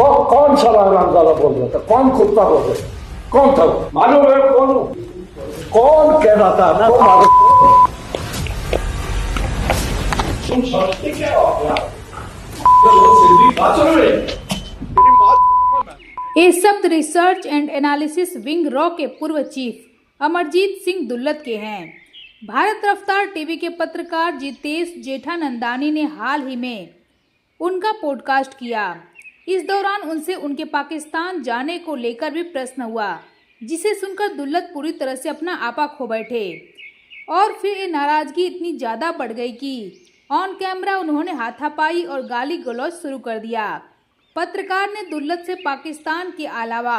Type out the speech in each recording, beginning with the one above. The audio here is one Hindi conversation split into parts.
कौन सा हरामजादा बोल रहा था? कौन कुत्ता बोल रहा था? कौन था? मालूम है कौन कह रहा था ना? तुम समझते क्या हो आप? ये शब्द research and analysis wing raw के पूर्व चीफ अमरजीत सिंह दुल्लत के हैं। भारत रफ्तार टीवी के पत्रकार जितेश जेठानंदानी ने हाल ही में उनका पॉडकास्ट किया। इस दौरान उनसे उनके पाकिस्तान जाने को लेकर भी प्रश्न हुआ, जिसे सुनकर दुल्लत पूरी तरह से अपना आपा खो बैठे और फिर ये नाराजगी इतनी ज़्यादा बढ़ गई कि ऑन कैमरा उन्होंने हाथापाई और गाली गलौज शुरू कर दिया। पत्रकार ने दुल्लत से पाकिस्तान के अलावा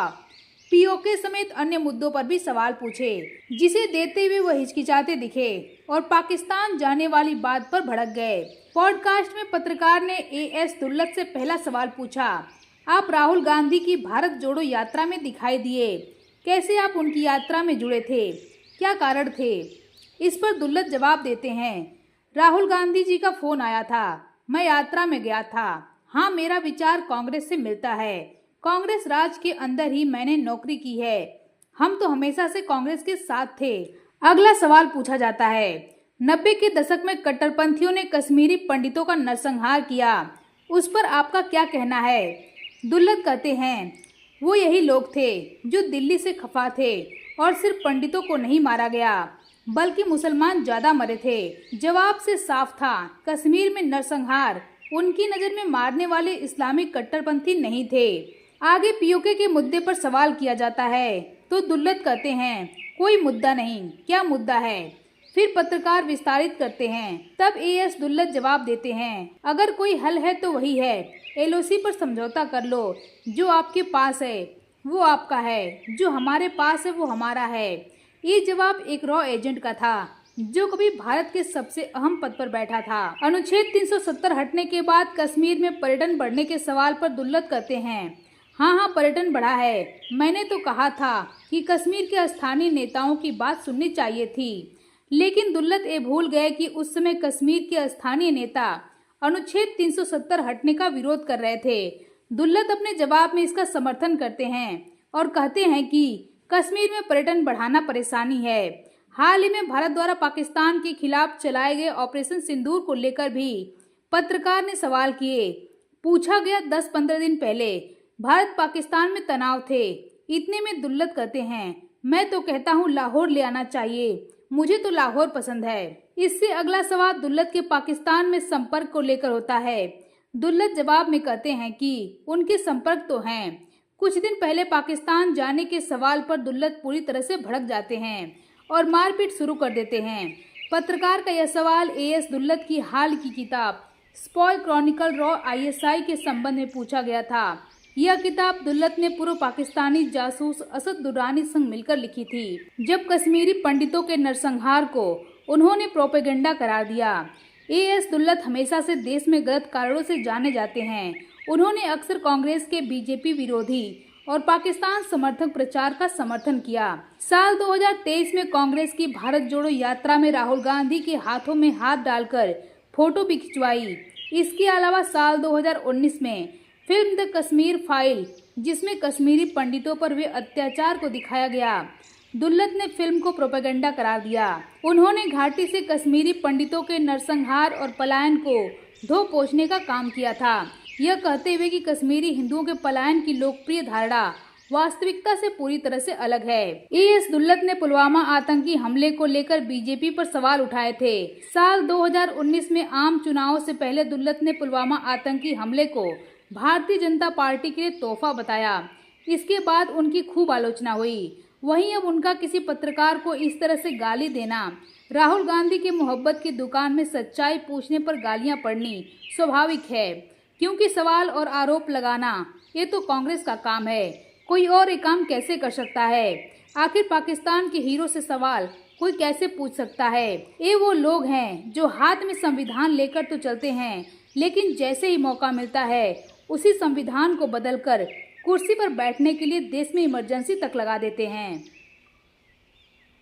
पीओके समेत अन्य मुद्दों पर भी सवाल पूछे, जिसे देते हुए वह हिचकिचाते दिखे और पाकिस्तान जाने वाली बात पर भड़क गए। पॉडकास्ट में पत्रकार ने एएस दुल्लत से पहला सवाल पूछा, आप राहुल गांधी की भारत जोड़ो यात्रा में दिखाई दिए, कैसे आप उनकी यात्रा में जुड़े थे, क्या कारण थे? इस पर दुल्लत जवाब देते हैं, राहुल गांधी जी का फोन आया था, मैं यात्रा में गया था। हाँ, मेरा विचार कांग्रेस से मिलता है। कांग्रेस राज के अंदर ही मैंने नौकरी की है। हम तो हमेशा से कांग्रेस के साथ थे। अगला सवाल पूछा जाता है, 90 के दशक में कट्टरपंथियों ने कश्मीरी पंडितों का नरसंहार किया, उस पर आपका क्या कहना है? दुल्लत कहते हैं, वो यही लोग थे जो दिल्ली से खफा थे और सिर्फ पंडितों को नहीं मारा गया बल्कि मुसलमान ज्यादा मरे थे। जवाब से साफ था, कश्मीर में नरसंहार उनकी नज़र में मारने वाले इस्लामिक कट्टरपंथी नहीं थे। आगे पीओके के मुद्दे पर सवाल किया जाता है तो दुल्लत कहते हैं, कोई मुद्दा नहीं, क्या मुद्दा है? फिर पत्रकार विस्तारित करते हैं। तब एएस दुल्लत जवाब देते हैं, अगर कोई हल है तो वही है, एलओसी पर समझौता कर लो। जो आपके पास है वो आपका है, जो हमारे पास है वो हमारा है। ये जवाब एक रॉ एजेंट का था जो कभी भारत के सबसे अहम पद पर बैठा था। अनुच्छेद 370 हटने के बाद कश्मीर में पर्यटन बढ़ने के सवाल पर दुल्लत कहते हैं, हाँ, पर्यटन बढ़ा है। मैंने तो कहा था कि कश्मीर के स्थानीय नेताओं की बात सुननी चाहिए थी, लेकिन दुल्लत ये भूल गए कि उस समय कश्मीर के स्थानीय नेता अनुच्छेद 370 हटने का विरोध कर रहे थे। दुल्लत अपने जवाब में इसका समर्थन करते हैं और कहते हैं कि कश्मीर में पर्यटन बढ़ाना परेशानी है। हाल ही में भारत द्वारा पाकिस्तान के खिलाफ चलाए गए ऑपरेशन सिंदूर को लेकर भी पत्रकार ने सवाल किए। पूछा गया 10-15 दिन पहले भारत पाकिस्तान में तनाव थे। इतने में दुल्लत कहते हैं, मैं तो कहता हूँ लाहौर ले आना चाहिए, मुझे तो लाहौर पसंद है। इससे अगला सवाल दुल्लत के पाकिस्तान में संपर्क को लेकर होता है। दुल्लत जवाब में कहते हैं कि उनके संपर्क तो हैं। कुछ दिन पहले पाकिस्तान जाने के सवाल पर दुल्लत पूरी तरह से भड़क जाते हैं और मारपीट शुरू कर देते हैं। पत्रकार का यह सवाल एएस दुल्लत की हाल की किताब स्पॉय क्रॉनिकल रॉ आईएसआई के संबंध में पूछा गया था। यह किताब दुल्लत ने पूर्व पाकिस्तानी जासूस असद दुरानी संग मिलकर लिखी थी, जब कश्मीरी पंडितों के नरसंहार को उन्होंने प्रोपेगेंडा करार दिया। एएस दुल्लत हमेशा से देश में गलत कारणों से जाने जाते हैं। उन्होंने अक्सर कांग्रेस के बीजेपी विरोधी और पाकिस्तान समर्थक प्रचार का समर्थन किया। साल 2023 में कांग्रेस की भारत जोड़ो यात्रा में राहुल गांधी के हाथों में हाथ डालकर फोटो भी खिंचवाई। इसके अलावा साल 2019 में फिल्म द कश्मीर फाइल, जिसमें कश्मीरी पंडितों पर हुए अत्याचार को दिखाया गया, दुल्लत ने फिल्म को प्रोपेगेंडा करार दिया। उन्होंने घाटी से कश्मीरी पंडितों के नरसंहार और पलायन को धो पोंछने का काम किया था, यह कहते हुए कि कश्मीरी हिंदुओं के पलायन की लोकप्रिय धारणा वास्तविकता से पूरी तरह से अलग है। एएस दुल्लत ने पुलवामा आतंकी हमले को लेकर बीजेपी पर सवाल उठाए थे। साल 2019 में आम चुनावों से पहले दुल्लत ने पुलवामा आतंकी हमले को भारतीय जनता पार्टी के लिए तोहफा बताया। इसके बाद उनकी खूब आलोचना हुई। वहीं अब उनका किसी पत्रकार को इस तरह से गाली देना, राहुल गांधी के मोहब्बत की दुकान में सच्चाई पूछने पर गालियां पड़नी स्वाभाविक है, क्योंकि सवाल और आरोप लगाना ये तो कांग्रेस का काम है। कोई और ये काम कैसे कर सकता है? आखिर पाकिस्तान के हीरो से सवाल कोई कैसे पूछ सकता है? ये वो लोग हैं जो हाथ में संविधान लेकर तो चलते हैं, लेकिन जैसे ही मौका मिलता है उसी संविधान को बदलकर कुर्सी पर बैठने के लिए देश में इमरजेंसी तक लगा देते हैं।